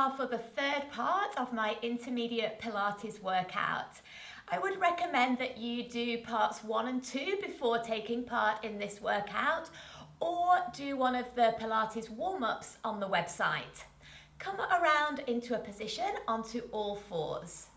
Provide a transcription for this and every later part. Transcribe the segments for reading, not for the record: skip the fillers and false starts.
are for the third part of my intermediate Pilates workout. I would recommend that you do parts 1 and 2 before taking part in this workout, or do one of the Pilates warm-ups on the website. Come around into a position onto all fours.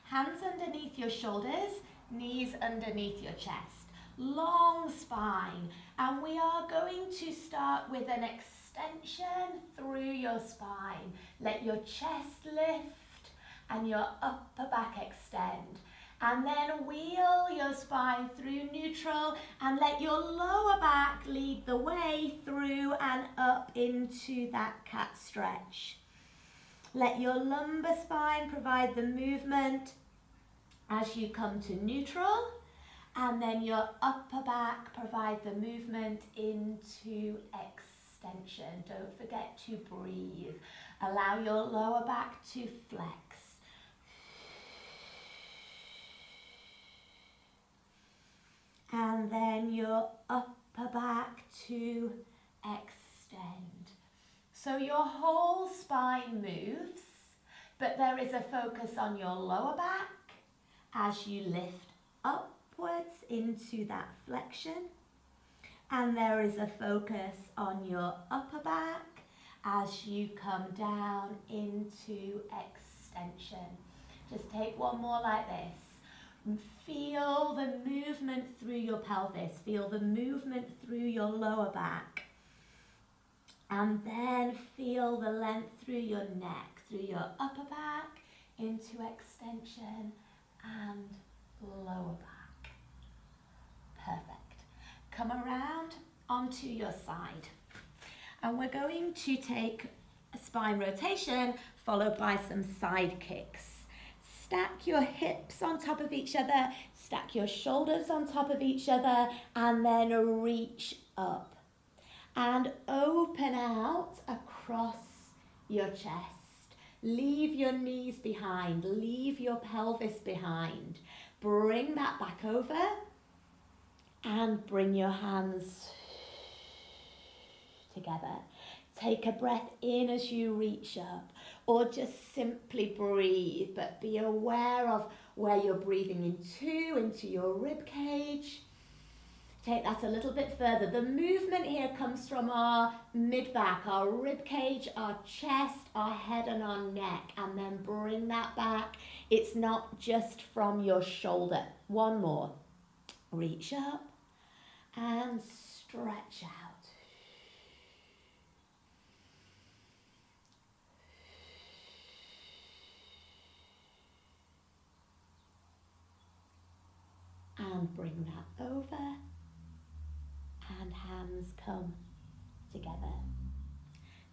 Hands underneath your shoulders, knees underneath your chest. Long spine, and we are going to start with an extension through your spine. Let your chest lift and your upper back extend, and then wheel your spine through neutral and let your lower back lead the way through and up into that cat stretch. Let your lumbar spine provide the movement as you come to neutral, and then your upper back provide the movement into extension. Don't forget to breathe. Allow your lower back to flex. And then your upper back to extend. So your whole spine moves, but there is a focus on your lower back as you lift upwards into that flexion. And there is a focus on your upper back as you come down into extension. Just take one more like this. Feel the movement through your pelvis. Feel the movement through your lower back. And then feel the length through your neck, through your upper back, into extension and lower back. Perfect. Come around onto your side. And we're going to take a spine rotation followed by some side kicks. Stack your hips on top of each other, stack your shoulders on top of each other, and then reach up. And open out across your chest. Leave your knees behind, leave your pelvis behind. Bring that back over and bring your hands together. Take a breath in as you reach up, or just simply breathe, but be aware of where you're breathing into your rib cage. Take that a little bit further. The movement here comes from our mid-back, our rib cage, our chest, our head and our neck, and then bring that back. It's not just from your shoulder. One more. Reach up and stretch out. And bring that over, and hands come together.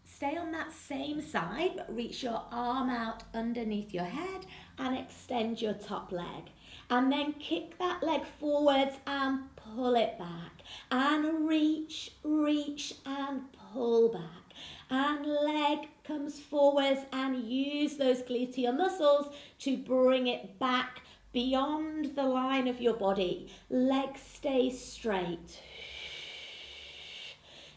Stay on that same side, but reach your arm out underneath your head and extend your top leg. And then kick that leg forwards and pull it back. And reach, reach and pull back. And leg comes forwards, and use those gluteal muscles to bring it back beyond the line of your body. Leg stays straight.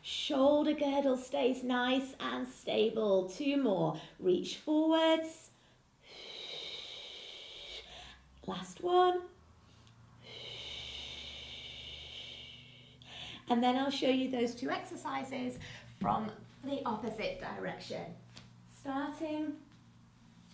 Shoulder girdle stays nice and stable. 2 more. Reach forwards. Last one. And then I'll show you those 2 exercises from the opposite direction. Starting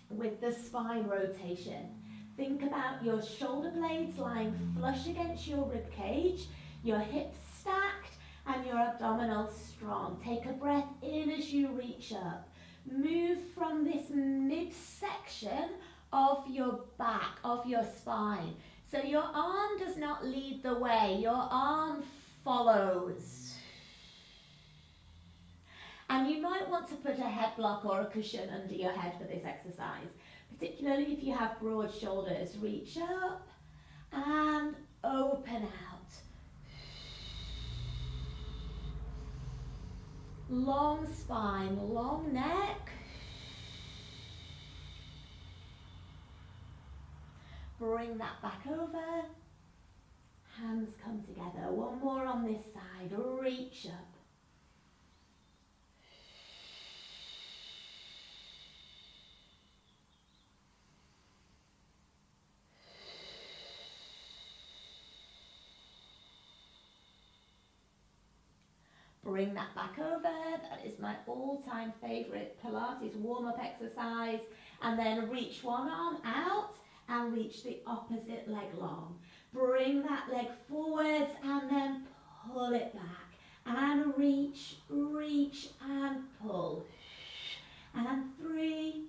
with the spine rotation. Think about your shoulder blades lying flush against your rib cage, your hips stacked and your abdominals strong. Take a breath in as you reach up. Move from this midsection of your back, of your spine. So your arm does not lead the way, your arm follows. And you might want to put a head block or a cushion under your head for this exercise. Particularly if you have broad shoulders. Reach up and open out. Long spine, long neck. Bring that back over. Hands come together. One more on this side. Reach up. bring that back over. That is my all-time favorite Pilates warm-up exercise. And then reach one arm out and reach the opposite leg long. Bring that leg forwards and then pull it back. And reach, reach and pull. And 3,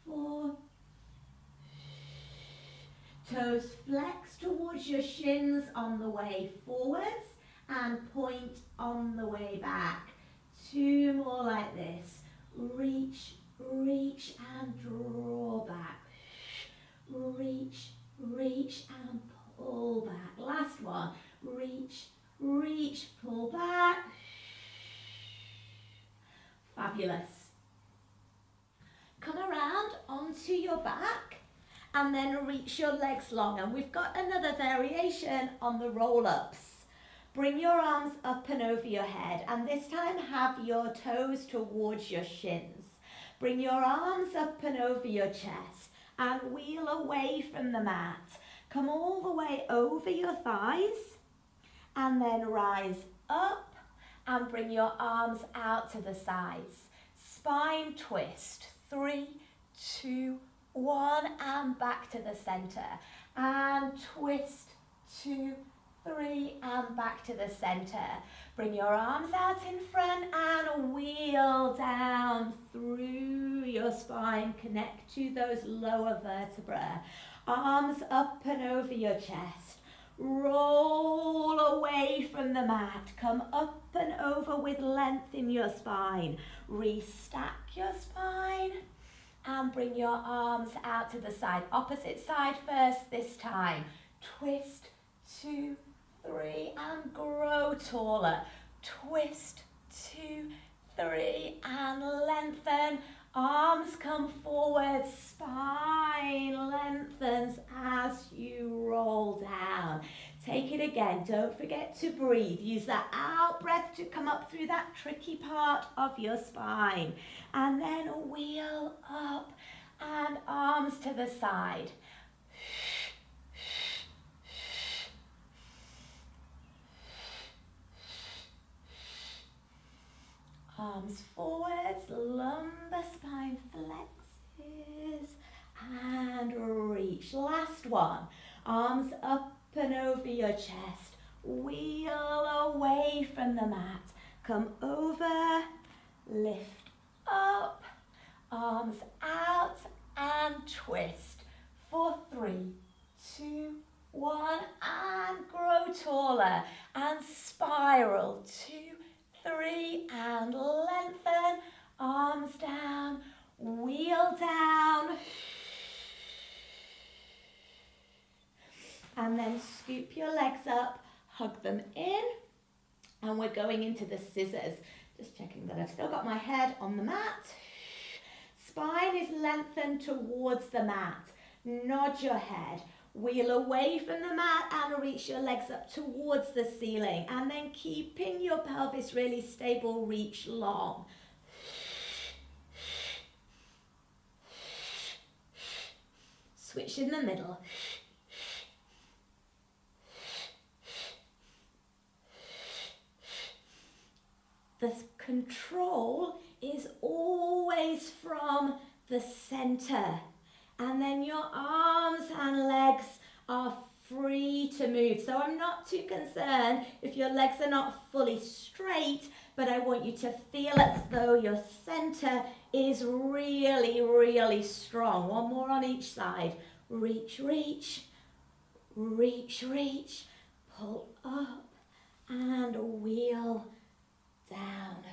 4. Toes flex towards your shins on the way forwards and point on the way back. 2 more like this. Reach, reach and draw back. Reach, reach and pull back. Last one. Reach, reach, pull back. Fabulous. Come around onto your back and then reach your legs long. And we've got another variation on the roll-ups. Bring your arms up and over your head, and this time have your toes towards your shins. Bring your arms up and over your chest and wheel away from the mat. Come all the way over your thighs and then rise up and bring your arms out to the sides. Spine twist. 3, 2, 1 and back to the center. And twist, 2, 3 and back to the center. Bring your arms out in front and wheel down through your spine. Connect to those lower vertebrae. Arms up and over your chest. Roll away from the mat. Come up and over with length in your spine. Restack your spine and bring your arms out to the side. Opposite side first this time. Twist, 2, 3 and grow taller. Twist, 2, 3 and lengthen. Arms come forward, spine lengthens as you roll down. Take it again, don't forget to breathe. Use that out breath to come up through that tricky part of your spine. And then wheel up and arms to the side. Arms forwards, lumbar spine flexes and reach. Last one. Arms up and over your chest. Wheel away from the mat. Come over, lift up, arms out and twist. For 3, 2, 1 and grow taller and spiral. 2, 3 and lengthen, arms down, wheel down. And then scoop your legs up, hug them in, and we're going into the scissors. Just checking that I've still got my head on the mat. Spine is lengthened towards the mat. Nod your head. Wheel away from the mat and reach your legs up towards the ceiling. And then keeping your pelvis really stable, reach long. Switch in the middle. The control is always from the center. And then your arms and legs are free to move. So I'm not too concerned if your legs are not fully straight, but I want you to feel as though your center is really, really strong. One more on each side. Reach, reach, reach, reach. Pull up and wheel down.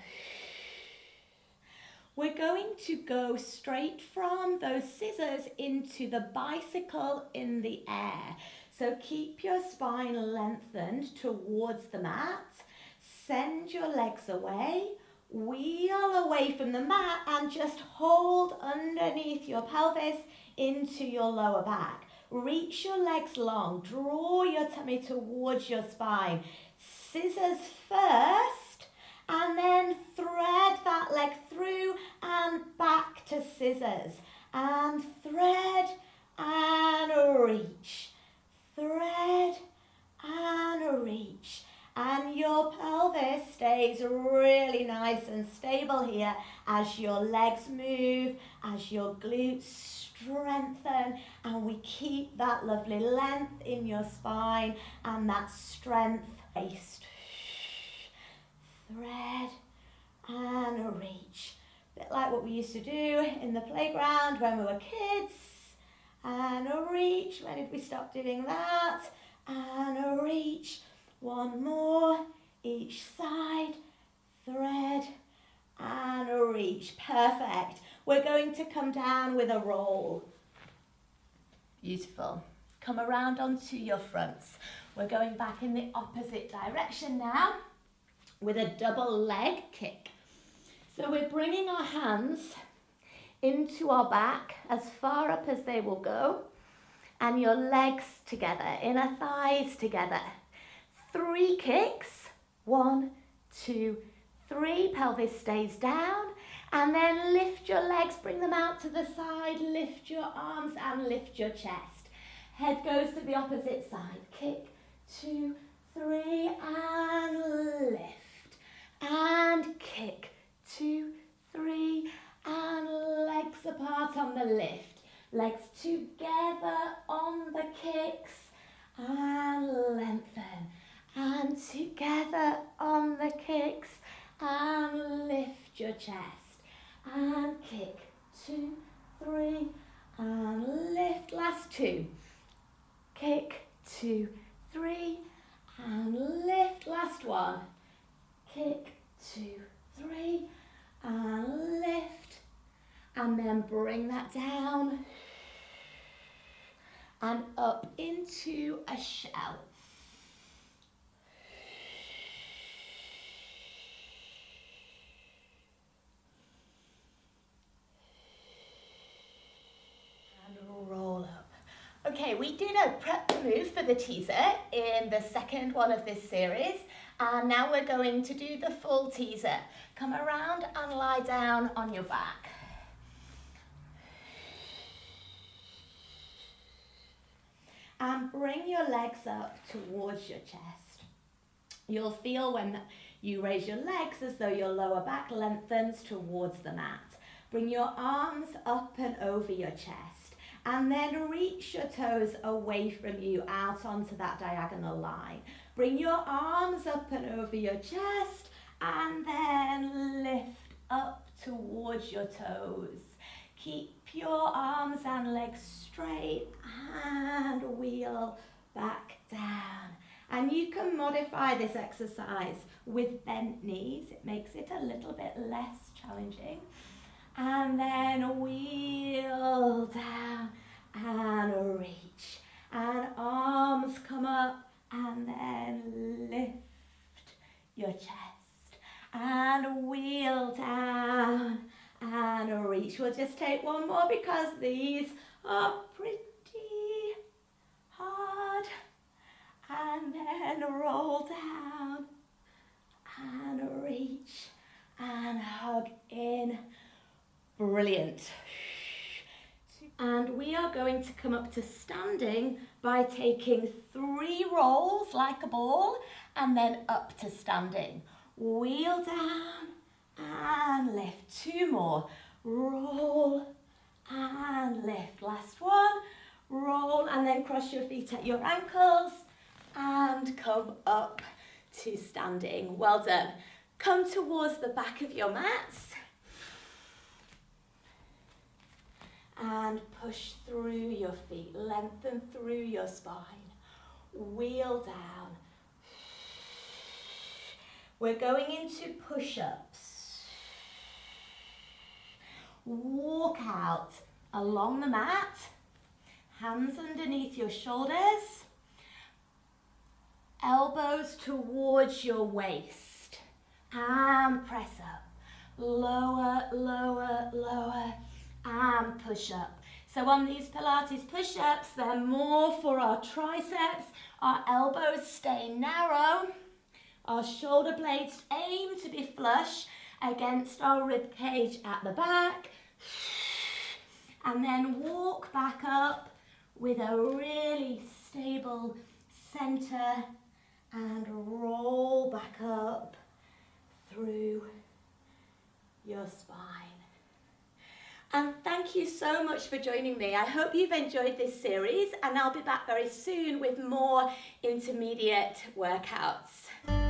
We're going to go straight from those scissors into the bicycle in the air. So keep your spine lengthened towards the mat. Send your legs away. Wheel away from the mat and just hold underneath your pelvis into your lower back. Reach your legs long. Draw your tummy towards your spine. Scissors first. And then thread that leg through and back to scissors. And thread and reach. Thread and reach. stays really nice and stable here as your legs move, as your glutes strengthen, and we keep that lovely length in your spine and that strength. Waist, thread and reach. A bit like what we used to do in the playground when we were kids. And a reach. When did we stop doing that? And a reach. One more. Each side. Thread and a reach. Perfect. We're going to come down with a roll. Beautiful. Come around onto your fronts. We're going back in the opposite direction now with a double leg kick. So we're bringing our hands into our back as far up as they will go, and your legs together, inner thighs together. 3 kicks, 1, 2, 3, pelvis stays down, and then lift your legs, bring them out to the side, lift your arms and lift your chest. Head goes to the opposite side, kick, 2, 3, and lift, and kick, 2, 3, and legs apart on the lift, legs together on the kicks, and lengthen, and together on the kicks, and lift your chest, and kick, 2, 3, and lift, last 2, kick, 2, 3, and lift, last 1, kick, 2, 3, and lift, and then bring that down and up into a shell. And roll up. Okay, we did a prep move for the teaser in the second one of this series, and now we're going to do the full teaser. Come around and lie down on your back. And bring your legs up towards your chest. You'll feel when you raise your legs as though your lower back lengthens towards the mat. Bring your arms up and over your chest, and then reach your toes away from you out onto that diagonal line. Bring your arms up and over your chest, and then lift up towards your toes. Keep your arms and legs straight and wheel back down. And you can modify this exercise with bent knees. It makes it a little bit less challenging. And then wheel down and reach. And arms come up and then lift your chest. And wheel down and reach. We'll just take one more because these are pretty hard. And then roll down and reach and hug in. Brilliant. And we are going to come up to standing by taking 3 rolls like a ball and then up to standing. Wheel down and lift. 2 more. Roll and lift. Last one. Roll and then cross your feet at your ankles and come up to standing. Well done. Come towards the back of your mats and push through your feet. Lengthen through your spine. Wheel down. We're going into push-ups. Walk out along the mat. Hands underneath your shoulders. Elbows towards your waist. And press up. Lower, lower, lower. And push up. So on these Pilates push-ups, they're more for our triceps. Our elbows stay narrow. Our shoulder blades aim to be flush against our rib cage at the back. And then walk back up with a really stable center and roll back up your spine. And thank you so much for joining me. I hope you've enjoyed this series, and I'll be back very soon with more intermediate workouts.